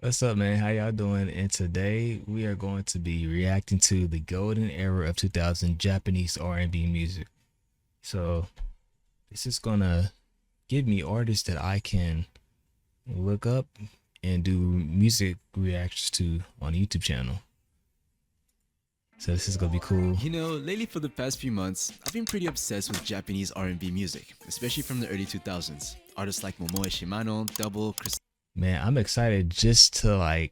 What's up, man? How y'all doing? And today we are going to be reacting to the golden era of 2000 Japanese R&B music. So this is gonna give me artists that I can look up and do music reactions to on YouTube channel. So this is gonna be cool. Lately for the past few months, I've been pretty obsessed with Japanese R&B music, especially from the early 2000s. Artists like Momoe Shimano, Double, Chris Man, I'm excited just to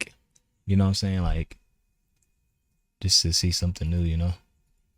you know what I'm saying? Just to see something new.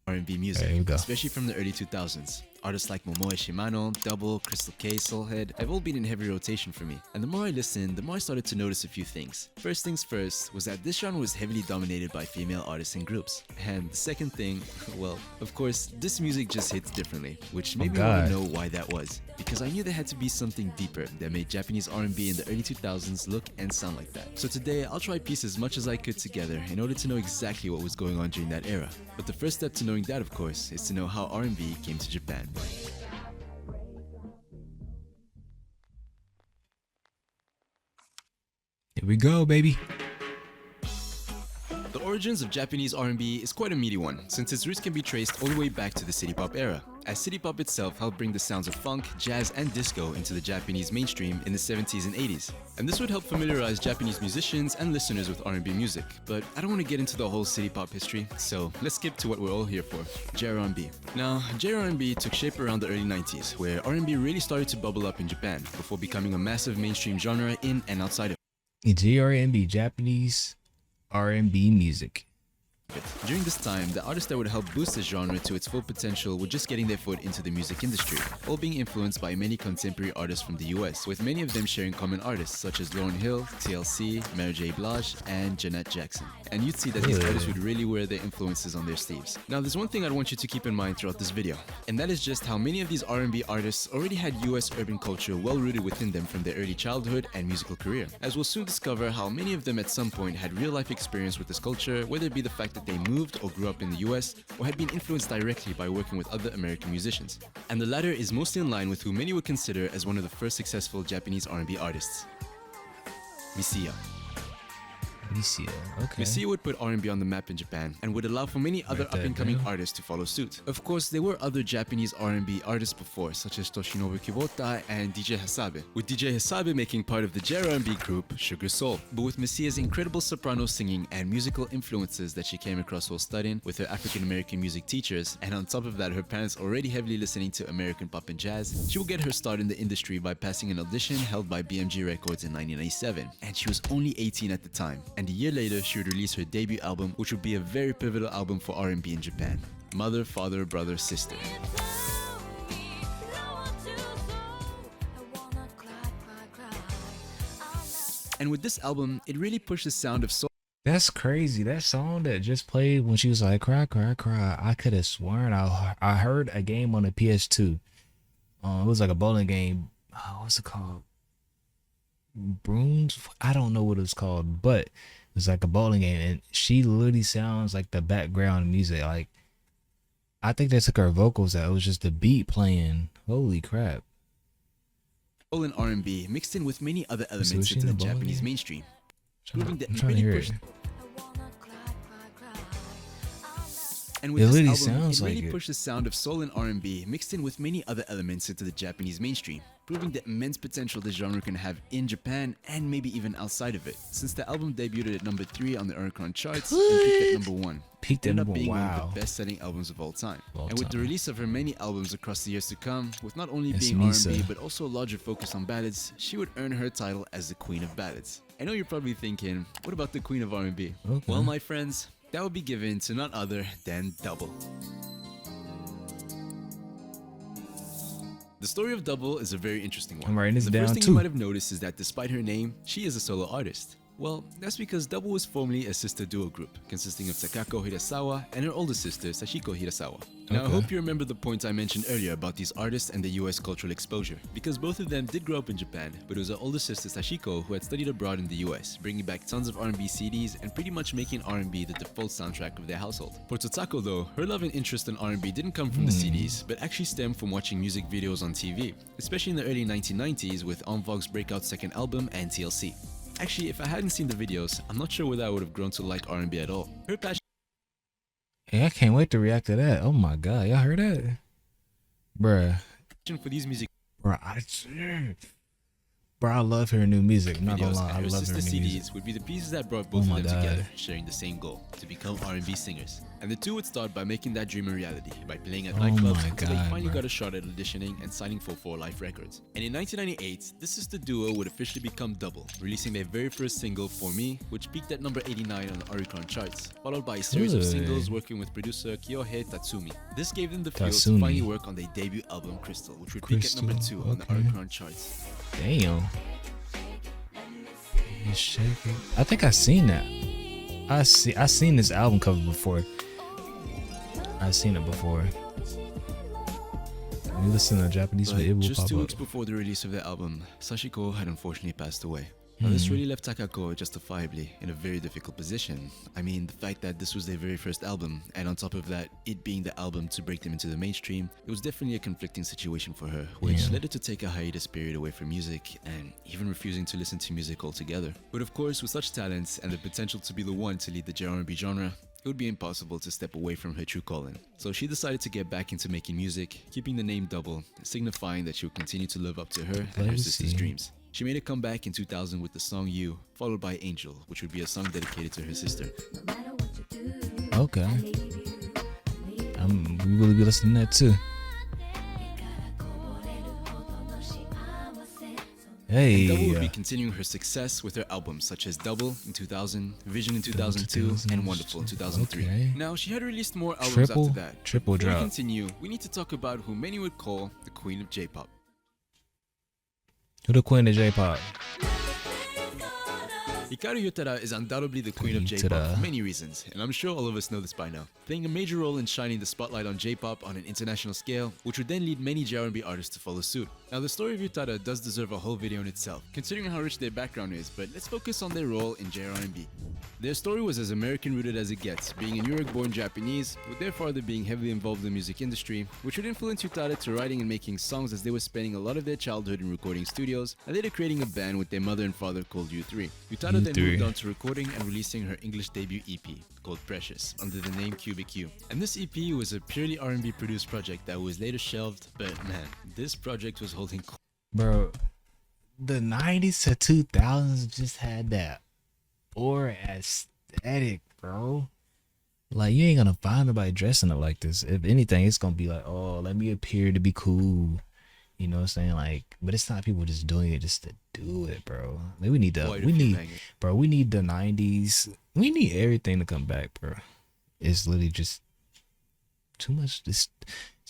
R&B All music, right, here we go. especially from the early 2000s. Artists like Momoe Shimano, Double, Crystal K, Soulhead have all been in heavy rotation for me. And the more I listened, the more I started to notice a few things. First things first was that this genre was heavily dominated by female artists and groups. And the second thing, well, of course, this music just hits differently, which made me want God. to know why that was. Because I knew there had to be something deeper that made Japanese R&B in the early 2000s look and sound like that. So today, I'll try to piece as much as I could together in order to know exactly what was going on during that era. But the first step to knowing that, of course, is to know how R&B came to Japan. Here we go, baby. The origins of Japanese R&B is quite a meaty one, since its roots can be traced all the way back to the city pop era, as city pop itself helped bring the sounds of funk, jazz, and disco into the Japanese mainstream in the 70s and 80s. And this would help familiarize Japanese musicians and listeners with R&B music, but I don't want to get into the whole city pop history, so let's skip to what we're all here for, JR&B. Now, JR&B took shape around the early 90s, where R&B really started to bubble up in Japan, before becoming a massive mainstream genre in and outside of GRNB, Japanese R&B music. it. During this time, the artists that would help boost the genre to its full potential were just getting their foot into the music industry, all being influenced by many contemporary artists from the US, with many of them sharing common artists such as Lauryn Hill, TLC, Mary J. Blige, and Janet Jackson. And you'd see that these artists would really wear their influences on their sleeves. Now, there's one thing I'd want you to keep in mind throughout this video, and that is just how many of these R&B artists already had US urban culture well rooted within them from their early childhood and musical career, as we'll soon discover how many of them at some point had real life experience with this culture, whether it be the fact that they moved or grew up in the US, or had been influenced directly by working with other American musicians. And the latter is mostly in line with who many would consider as one of the first successful Japanese R&B artists, Misia. Alicia, okay. Misia would put R&B on the map in Japan and would allow for many other Write that up-and-coming down. artists to follow suit. Of course, there were other Japanese R&B artists before, such as Toshinobu Kubota and DJ Hasabe, with DJ Hasabe making part of the J-R&B group Sugar Soul. But with Misia's incredible soprano singing and musical influences that she came across while studying with her African-American music teachers, and on top of that her parents already heavily listening to American pop and jazz, she would get her start in the industry by passing an audition held by BMG Records in 1997, and she was only 18 at the time. And a year later, she would release her debut album, which would be a very pivotal album for R&B in Japan, Mother, Father, Brother, Sister. And with this album, it really pushed the sound of soul. That's crazy. That song that just played when she was like, cry, cry, cry. I could have sworn I heard a game on the PS2. It was like a bowling game. What's it called? Brooms? I don't know what it's called, but it's like a bowling game. And she literally sounds like the background music. Like, I think they took her vocals out. It was just the beat playing. Holy crap. And R&B mixed in with many other So elements is she into in the the bowling Japanese game? mainstream, I'm proving that it trying to hear really it. pushed. And It with this literally album, sounds it really like it. pushed the sound of soul and R&B mixed in with many other elements into the Japanese mainstream, proving the immense potential the genre can have in Japan and maybe even outside of it, since the album debuted at number 3 on the Oricon charts and peaked at number 1. Peaked It at ended up number being one wow. of the best-selling albums of all time. All And with the time. release of her many albums across the years to come, with not only It's being R&B Misa. but also a larger focus on ballads, she would earn her title as the Queen of Ballads. I know you're probably thinking, what about the Queen of R&B? Okay. Well, my friends, that would be given to none other than Double. The story of Double is a very interesting one. I'm writing this the down first thing too. you might have noticed is that despite her name, she is a solo artist. Well, that's because Double was formerly a sister duo group, consisting of Takako Hirasawa and her older sister Sachiko Hirasawa. Now, I Okay. hope you remember the point I mentioned earlier about these artists and the US cultural exposure, because both of them did grow up in Japan, but it was her older sister Sachiko who had studied abroad in the US, bringing back tons of R&B CDs and pretty much making R&B the default soundtrack of their household. For Totako though, her love and interest in R&B didn't come from the CDs, but actually stemmed from watching music videos on TV, especially in the early 1990s with En Vogue's breakout second album and TLC. Actually, if I hadn't seen the videos, I'm not sure whether I would have grown to like R&B at all. Her passion Hey, I can't wait to react to that. Oh my god, y'all heard that? Bruh. for these music Bro, I love hearing new music. I'm not gonna videos lie, and I her love sister hearing new CDs music. would be the pieces that brought both Oh of them my God. together, sharing the same goal, to become R&B singers. And the two would start by making that dream a reality, by playing at Oh nightclubs my until they God, finally bro. got a shot at auditioning and signing for Life Records. And in 1998, the sister duo would officially become double, releasing their very first single, For Me, which peaked at number 89 on the Oricon charts, followed by a series of Good. singles working with producer Kyohei Tatsumi. This gave them the fuel to Tatsumi. finally work on their debut album, Crystal, which would peak at number 2 on the okay. Oricon charts. Damn. It's shaking. I think I seen that. I seen this album cover before. I seen it before. When you listen to Japanese, But it will just pop 2 up. weeks before the release of their album, Sashiko had unfortunately passed away. Now this really left Takako justifiably in a very difficult position. I mean, the fact that this was their very first album, and on top of that, it being the album to break them into the mainstream, it was definitely a conflicting situation for her, which Yeah. led her to take a hiatus period away from music, and even refusing to listen to music altogether. But of course, with such talents and the potential to be the one to lead the R&B genre, it would be impossible to step away from her true calling. So she decided to get back into making music, keeping the name double, signifying that she would continue to live up to her and her sister's Legacy. dreams. She made a comeback in 2000 with the song You, followed by Angel, which would be a song dedicated to her sister. Okay. We will be listening to that too. And Double would be Hey. continuing her success with her albums such as Double in 2000, Vision in 2002, and Wonderful in 2003. Okay. Now, she had released more albums Triple- after that. triple Before we drop. continue, we need to talk about who many would call the queen of J-pop. Who the queen of J-pop? Hikaru Utada is undoubtedly the queen of Utada. J-pop for many reasons, and I'm sure all of us know this by now. Playing a major role in shining the spotlight on J-pop on an international scale, which would then lead many R&B artists to follow suit. Now, the story of Utada does deserve a whole video in itself, considering how rich their background is, but let's focus on their role in R&B. Their story was as American-rooted as it gets, being a New York-born Japanese, with their father being heavily involved in the music industry, which would influence Utada to writing and making songs as they were spending a lot of their childhood in recording studios, and later creating a band with their mother and father called U3. Utada then U3. moved on to recording and releasing her English debut EP, called Precious, under the name Cubic U. And this EP was a purely R&B produced project that was later shelved, but man, this project was holding Bro, the 90s to 2000s just had that aura aesthetic, bro. Like, you ain't gonna find nobody dressing up like this. If anything, it's gonna be like, oh, let me appear to be cool. You know what I'm saying? Like, but it's not people just doing it just to do it, bro. Like, we need quite a few bangers. bro, we need the 90s. We need everything to come back, bro. It's literally just too much. It's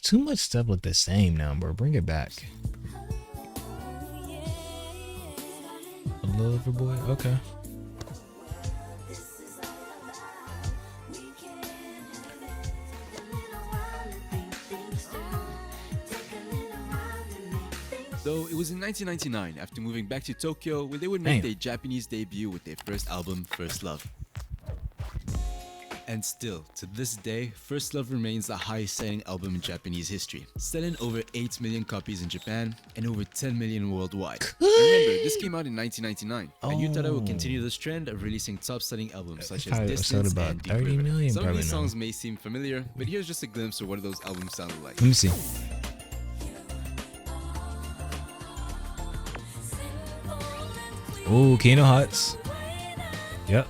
too much stuff look the same now, bro. Bring it back. A lover boy, okay. Though it was in 1999, after moving back to Tokyo, where they would make Damn. their Japanese debut with their first album, First Love. And still, to this day, First Love remains the highest selling album in Japanese history, selling over 8 million copies in Japan and over 10 million worldwide. And remember, this came out in 1999, and Utada will continue this trend of releasing top selling albums such as Probably sold Distance about and Deep 30 River. million, Some of probably these now. songs may seem familiar, but here's just a glimpse of what those albums sounded like. Let me see. Oh, Kino Hearts. Yep.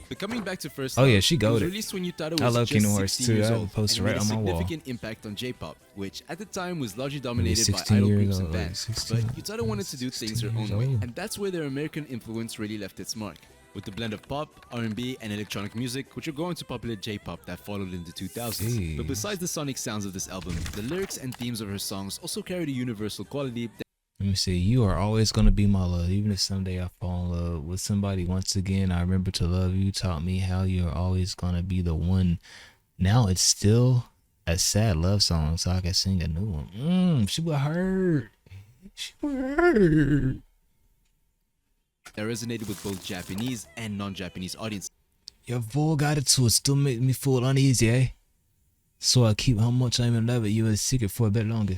But coming back to First Oh, Love, yeah, she it was goated. released when Utada was I love just Kingdom Hearts 16 too. years I have old a poster and made right a on my wall. significant impact on J-pop, which at the time was largely dominated by 16 idol years groups and old, like bands. 16, But Utada wanted to do things her 16 own years way, old. and that's where their American influence really left its mark. With the blend of pop, R&B, and electronic music, which are going to popular J-pop that followed in the 2000s. But Jeez. besides the sonic sounds of this album, the lyrics and themes of her songs also carried a universal quality that Let me see. You are always gonna be my love, even if someday I fall in love with somebody. Once again, I remember to love you. Taught me how you're always gonna be the one. Now it's still a sad love song, so I can sing a new one. She would hurt. She would hurt. resonated with both Japanese and non-Japanese audiences. Your vulgar attitude still make me feel uneasy, eh? So I keep how much I'm in love with you a secret for a bit longer.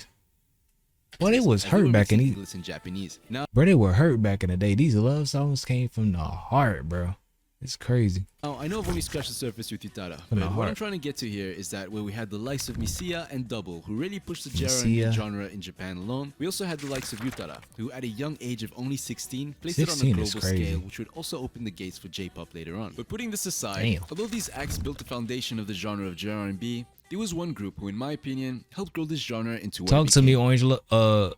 Well, they was as they hurt were back in mixing the English and Japanese. Now, bro. They were hurt back in the day. These love songs came from the heart, bro. It's crazy. I know I've only scratched the surface with Utara, From but the what I'm heart. trying to get to here is that where we had the likes of Misia and Double, who really pushed the Misia. R&B genre in Japan alone, we also had the likes of Utara, who at a young age of only 16, placed it on a 16 is global crazy. scale, which would also open the gates for J-pop later on. But putting this aside, Damn. although these acts built the foundation of the genre of R&B, there was one group who, in my opinion, helped grow this genre into what Talk it to me, became. Orange. Oh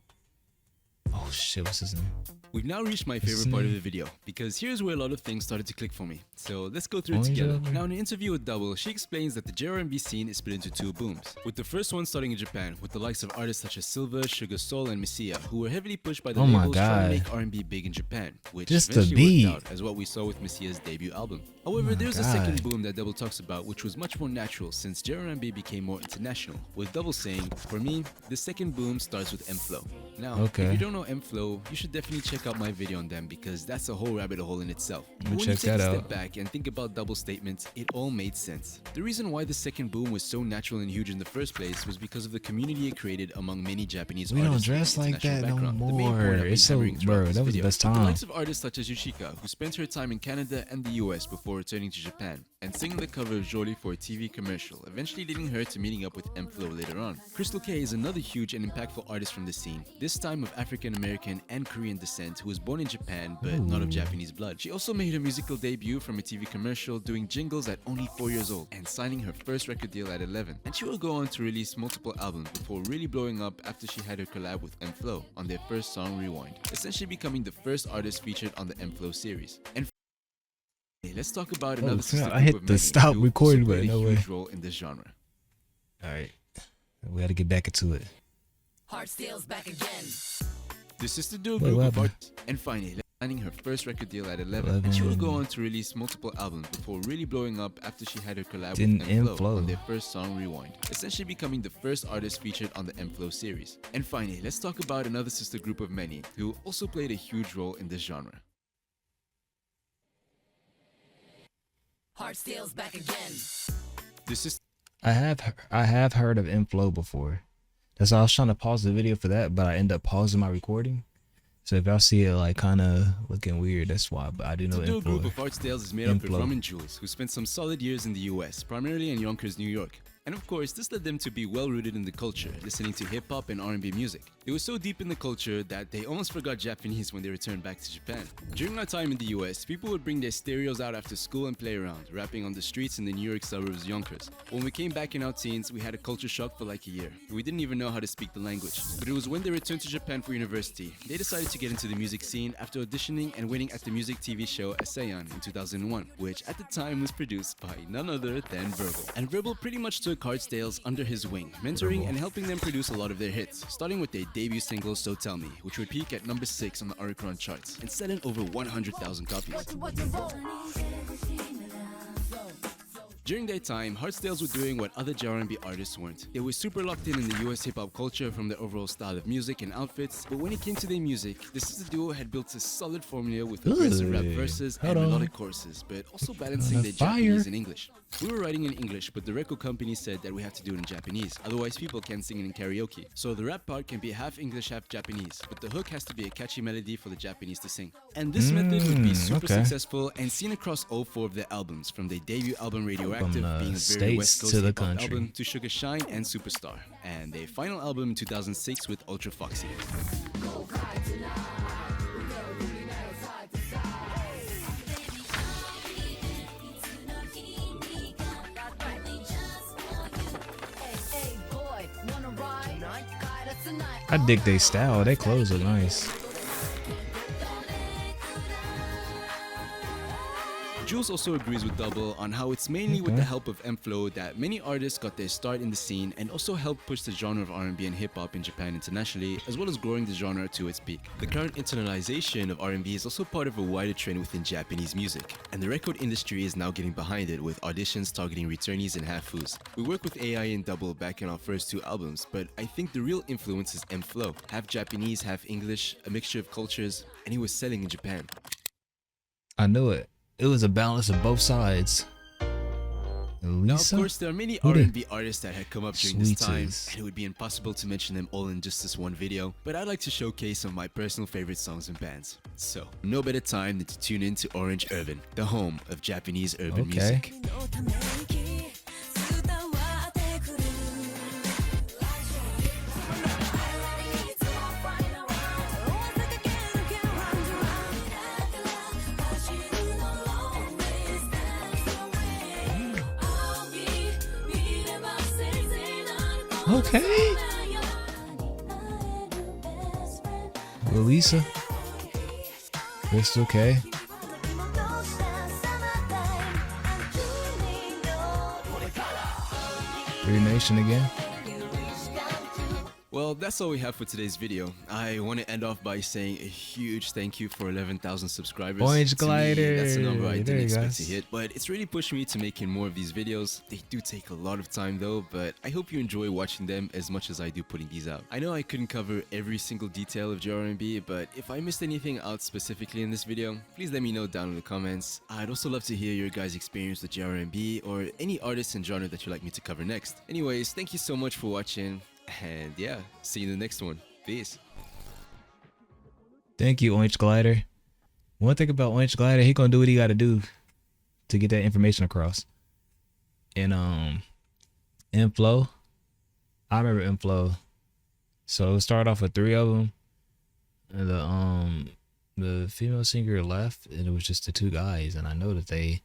shit, what's his name? We've now reached my favorite part of the video, because here's where a lot of things started to click for me. So let's go through it Orange together. Lover? Now in an interview with Double, she explains that the JRMB scene is split into two booms, with the first one starting in Japan, with the likes of artists such as Silver, Sugar Soul, and Misia, who were heavily pushed by the Oh my labels trying to God. make R&B big in Japan, which Just the eventually beat. worked out, as what we saw with Misia's debut album. However, my there's a God. second boom that Double talks about, which was much more natural since JRMB became more international, with Double saying, "For me, the second boom starts with M-Flow." Now, Okay. if you don't know M-Flow, you should definitely check out my video on them because that's a whole rabbit hole in itself. But me when check you take that a step out. back and think about Double statements, it all made sense. The reason why the second boom was so natural and huge in the first place was because of the community it created among many Japanese We don't artists with dress like international that no background. The main more. point I've been It's so, hammering throughout bro. this That was the video. best With the time. likes of artists such as Yoshika, who spent her time in Canada and the US before returning to Japan, and singing the cover of Jolie for a TV commercial, eventually leading her to meeting up with M-Flow later on. Crystal K is another huge and impactful artist from the scene, this time of African American and Korean descent, who was born in Japan but not of Japanese blood. She also made her musical debut from a TV commercial, doing jingles at only 4 years old and signing her first record deal at 11. And she will go on to release multiple albums before really blowing up after she had her collab with M-Flow on their first song Rewind, essentially becoming the first artist featured on the M-Flow series. And hey, let's talk about another sister snap, I group hit of the many stop who recording also played button, a no huge way. role in this genre. All right, we got to get back into it. Hard Steel's back again. The sister duo Wait, group what of happened? artists, and finally signing her first record deal at 11. And she will go on to release multiple albums before really blowing up after she had her collab Didn't with M-Flow M-Flow. on their first song Rewind, essentially becoming the first artist featured on the M-Flow series. And finally, let's talk about another sister group of many who also played a huge role in this genre. Hard Steel's back again. The sister I have heard of M-Flow before. That's why I was trying to pause the video for that, but I end up pausing my recording. So if y'all see it like kind of looking weird, that's why. But I do know The duo M-Flow. group of Artsdales is made up of M-Flow. Rum and Jules, who spent some solid years in the US, primarily in Yonkers, New York. And of course, this led them to be well-rooted in the culture, listening to hip-hop and R&B music. They were so deep in the culture that they almost forgot Japanese when they returned back to Japan. During our time in the US, people would bring their stereos out after school and play around, rapping on the streets in the New York suburbs of Yonkers. When we came back in our teens, we had a culture shock for like a year. We didn't even know how to speak the language. But it was when they returned to Japan for university, they decided to get into the music scene after auditioning and winning at the music TV show Asayan in 2001, which at the time was produced by none other than Verbal. And Verbal pretty much took Hardsdales under his wing, mentoring and helping them produce a lot of their hits, starting with their debut single So Tell Me, which would peak at number 6 on the Oricon charts and selling over 100,000 copies. During their time, Hardsdales were doing what other R&B artists weren't. They were super locked in the US hip-hop culture from their overall style of music and outfits, but when it came to their music, the sister duo had built a solid formula with aggressive rap Ugh, verses hold and on. melodic choruses, but also balancing On their fire. Japanese and English. We were writing in English, but the record company said that we have to do it in Japanese, otherwise people can't sing it in karaoke. So the rap part can be half English, half Japanese, but the hook has to be a catchy melody for the Japanese to sing. And this method would be super okay. successful and seen across all 4 of their albums, from their debut album Radioactive From the being a very States West Coast to the hip-hop country. album to Sugar Shine and Superstar, and their final album in 2006 with Ultra Foxy. I dig their style. Their clothes look nice. Jules also agrees with Double on how it's mainly with Okay. the help of M-Flow that many artists got their start in the scene and also helped push the genre of R&B and hip-hop in Japan internationally, as well as growing the genre to its peak. The current internalization of R&B is also part of a wider trend within Japanese music, and the record industry is now getting behind it with auditions targeting returnees and half-foos. We worked with AI and Double back in our first 2 albums, but I think the real influence is M-Flow, half Japanese, half English, a mixture of cultures, and he was selling in Japan. I knew it. It was a balance of both sides. Now, of Lisa? course, there are many Who the- R&B artists that had come up during this time, Sweetest. and it would be impossible to mention them all in just this one video, but I'd like to showcase some of my personal favorite songs and bands. So, no better time than to tune in to Orange Urban, the home of Japanese urban Okay. music. Okay. Lisa. Crystal K. Three Nation again. Well, that's all we have for today's video. I want to end off by saying a huge thank you for 11,000 subscribers. Orange To me, that's a Glider. number I There didn't you expect go. to hit, but it's really pushed me to making more of these videos. They do take a lot of time though, but I hope you enjoy watching them as much as I do putting these out. I know I couldn't cover every single detail of JRnB, but if I missed anything out specifically in this video, please let me know down in the comments. I'd also love to hear your guys' experience with JRnB or any artist and genre that you'd like me to cover next. Anyways, thank you so much for watching. And yeah, see you in the next one. Peace. Thank you, Orange Glider. One thing about Orange Glider, he gonna do what he gotta do to get that information across. And Inflow, I remember Inflow. So it started off with 3 of them, and the female singer left, and it was just the 2 guys. And I know that they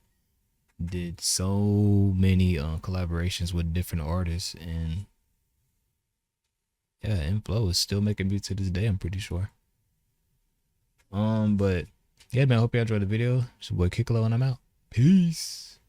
did so many collaborations with different artists, and yeah, Inflow is still making music to this day, I'm pretty sure. But yeah, man, I hope you enjoyed the video. It's your boy Kiklo, and I'm out. Peace.